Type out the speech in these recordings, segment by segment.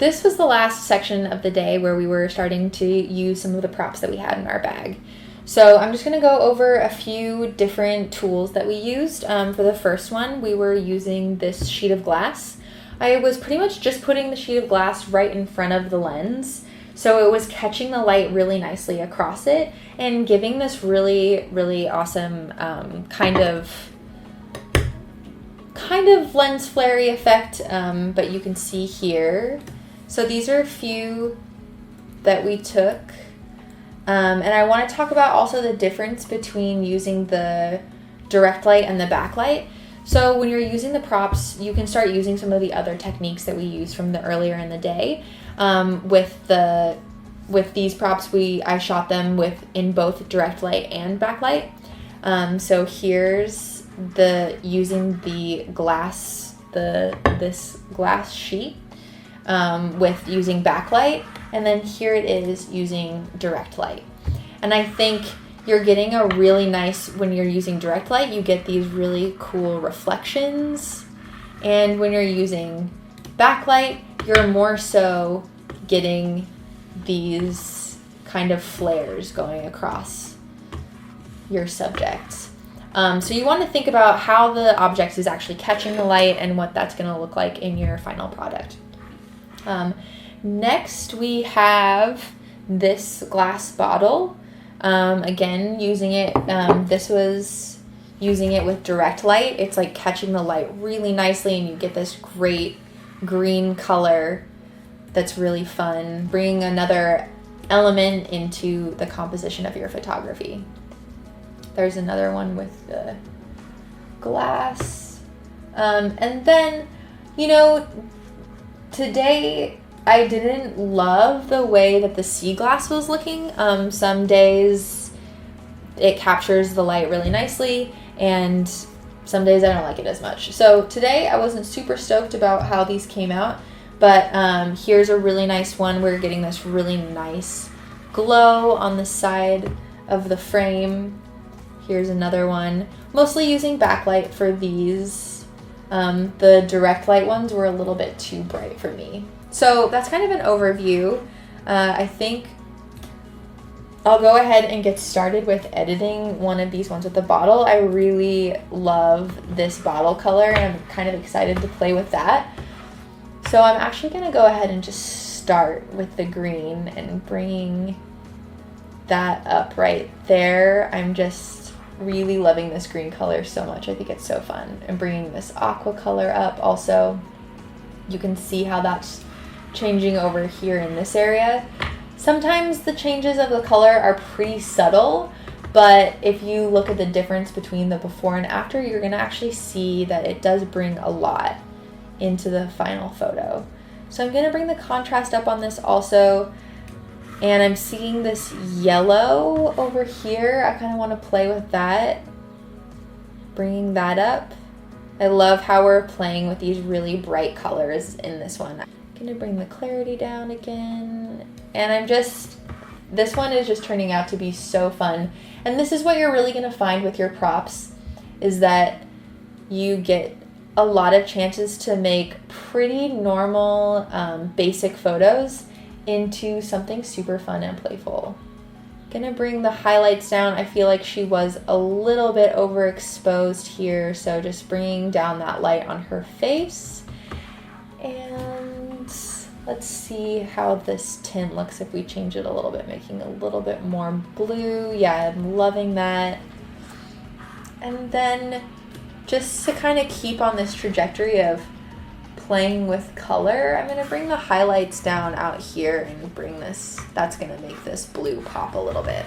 this was the last section of the day where we were starting to use some of the props that we had in our bag. So I'm just going to go over a few different tools that we used. For the first one, we were using this sheet of glass. I was pretty much just putting the sheet of glass right in front of the lens, so it was catching the light really nicely across it and giving this really, really awesome kind of lens flare-y effect, but you can see here. So these are a few that we took. And I want to talk about also the difference between using the direct light and the backlight. So when you're using the props, you can start using some of the other techniques that we used from the earlier in the day. With these props, I shot them in both direct light and backlight. So here's using the glass, this glass sheet with using backlight, and then here it is using direct light. And I think you're getting a really nice, when you're using direct light, you get these really cool reflections. And when you're using backlight, you're more so getting these kind of flares going across your subject. So you want to think about how the object is actually catching the light and what that's going to look like in your final product. Next, we have this glass bottle. Again, using it, this was using it with direct light. It's like catching the light really nicely, and you get this great green color that's really fun, bringing another element into the composition of your photography. There's another one with the glass. And then, today I didn't love the way that the sea glass was looking. Some days it captures the light really nicely, and some days I don't like it as much. So today I wasn't super stoked about how these came out, but here's a really nice one. We're getting this really nice glow on the side of the frame. Here's another one, mostly using backlight for these. The direct light ones were a little bit too bright for me. So that's kind of an overview. I think I'll go ahead and get started with editing one of these ones with the bottle. I really love this bottle color, and I'm kind of excited to play with that. So I'm actually going to go ahead and just start with the green and bringing that up right there. I'm just really loving this green color so much. I think it's so fun. And bringing this aqua color up also. You can see how that's changing over here in this area. Sometimes the changes of the color are pretty subtle, but if you look at the difference between the before and after, you're going to actually see that it does bring a lot into the final photo. So I'm going to bring the contrast up on this also, and I'm seeing this yellow over here. I kind of want to play with that, bringing that up. I love how we're playing with these really bright colors in this one. I'm going to bring the clarity down again, and this one is just turning out to be so fun. And this is what you're really going to find with your props, is that you get a lot of chances to make pretty normal, basic photos into something super fun and playful. Gonna bring the highlights down. I feel like she was a little bit overexposed here, so just bringing down that light on her face. And let's see how this tint looks if we change it a little bit, making a little bit more blue. Yeah, I'm loving that. And then just to kind of keep on this trajectory of playing with color, I'm going to bring the highlights down out here and bring this, that's going to make this blue pop a little bit.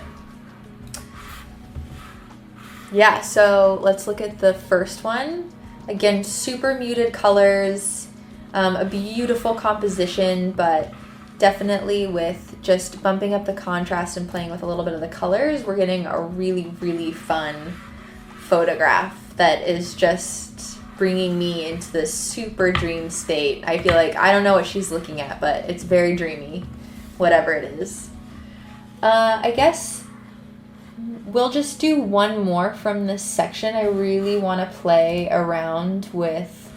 Yeah, so let's look at the first one. Again, super muted colors, a beautiful composition, but definitely with just bumping up the contrast and playing with a little bit of the colors, we're getting a really, really fun photograph that is just bringing me into this super dream state. I feel like I don't know what she's looking at, but it's very dreamy, whatever it is. I guess we'll just do one more from this section. I really want to play around with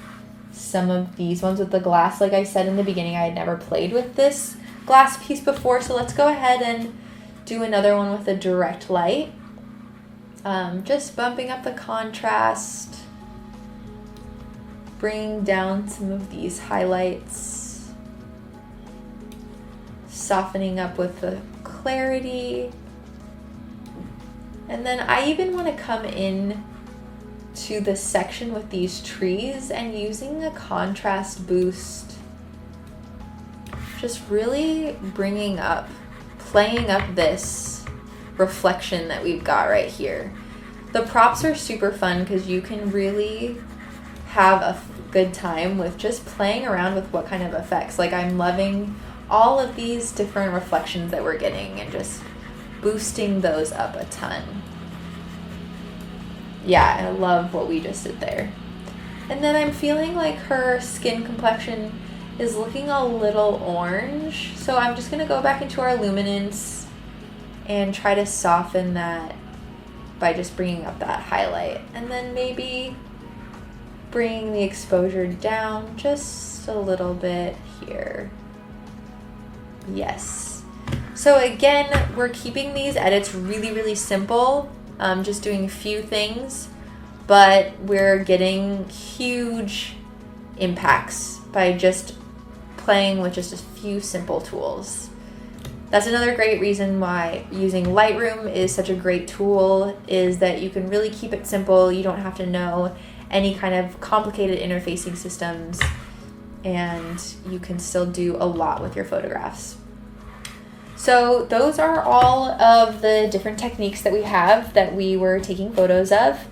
some of these ones with the glass. Like I said in the beginning, I had never played with this glass piece before, so let's go ahead and do another one with a direct light. Just bumping up the contrast, bringing down some of these highlights, softening up with the clarity. And then I even want to come in to the section with these trees and using a contrast boost, just really playing up this reflection that we've got right here. The props are super fun because you can really have a good time with just playing around with what kind of effects. Like, I'm loving all of these different reflections that we're getting and just boosting those up a ton. Yeah, I love what we just did there. And then I'm feeling like her skin complexion is looking a little orange. So I'm just going to go back into our luminance and try to soften that by just bringing up that highlight. And then maybe bringing the exposure down just a little bit here. Yes. So again, we're keeping these edits really, really simple. Just doing a few things, but we're getting huge impacts by just playing with just a few simple tools. That's another great reason why using Lightroom is such a great tool, is that you can really keep it simple. You don't have to know any kind of complicated interfacing systems, and you can still do a lot with your photographs. So those are all of the different techniques that we have that we were taking photos of.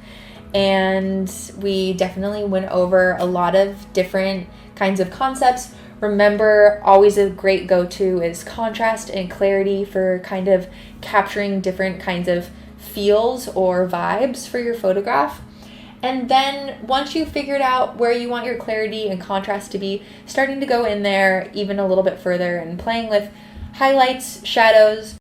And we definitely went over a lot of different kinds of concepts. Remember, always a great go-to is contrast and clarity for kind of capturing different kinds of feels or vibes for your photograph. And then once you've figured out where you want your clarity and contrast to be, starting to go in there even a little bit further and playing with highlights, shadows,